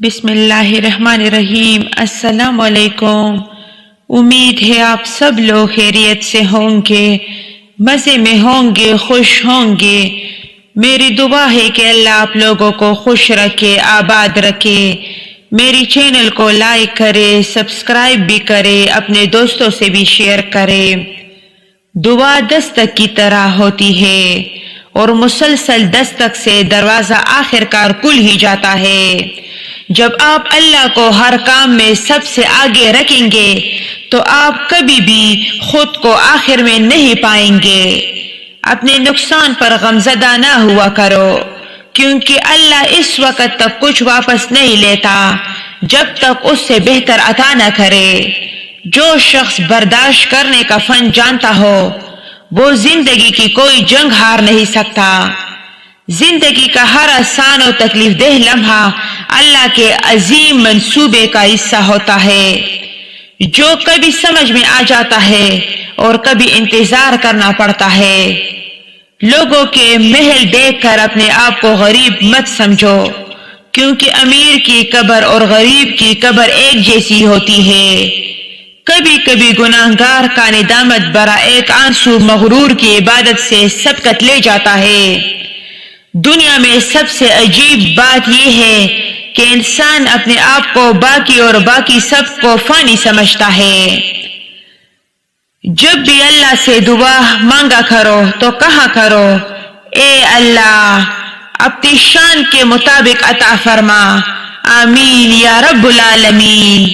بسم اللہ الرحمن الرحیم۔ السلام علیکم۔ امید ہے آپ سب لوگ خیریت سے ہوں گے، مزے میں ہوں گے، خوش ہوں گے۔ میری دعا ہے کہ اللہ آپ لوگوں کو خوش رکھے، آباد رکھے۔ میری چینل کو لائک کرے، سبسکرائب بھی کرے، اپنے دوستوں سے بھی شیئر کرے۔ دعا دستک کی طرح ہوتی ہے اور مسلسل دستک سے دروازہ آخر کار کھل ہی جاتا ہے۔ جب آپ اللہ کو ہر کام میں سب سے آگے رکھیں گے تو آپ کبھی بھی خود کو آخر میں نہیں پائیں گے۔ اپنے نقصان پر غمزدہ نہ ہوا کرو، کیونکہ اللہ اس وقت تک کچھ واپس نہیں لیتا جب تک اس سے بہتر عطا نہ کرے۔ جو شخص برداشت کرنے کا فن جانتا ہو وہ زندگی کی کوئی جنگ ہار نہیں سکتا۔ زندگی کا ہر آسان و تکلیف دہ لمحہ اللہ کے عظیم منصوبے کا حصہ ہوتا ہے، جو کبھی سمجھ میں آ جاتا ہے اور کبھی انتظار کرنا پڑتا ہے۔ لوگوں کے محل دیکھ کر اپنے آپ کو غریب مت سمجھو، کیونکہ امیر کی قبر اور غریب کی قبر ایک جیسی ہوتی ہے۔ کبھی کبھی گناہگار کا ندامت برا ایک آنسو مغرور کی عبادت سے سبقت لے جاتا ہے۔ دنیا میں سب سے عجیب بات یہ ہے کہ انسان اپنے آپ کو باقی اور باقی سب کو فانی سمجھتا ہے۔ جب بھی اللہ سے دعا مانگا کرو تو کہا کرو، اے اللہ اپنی شان کے مطابق عطا فرما، آمین یا رب العالمین۔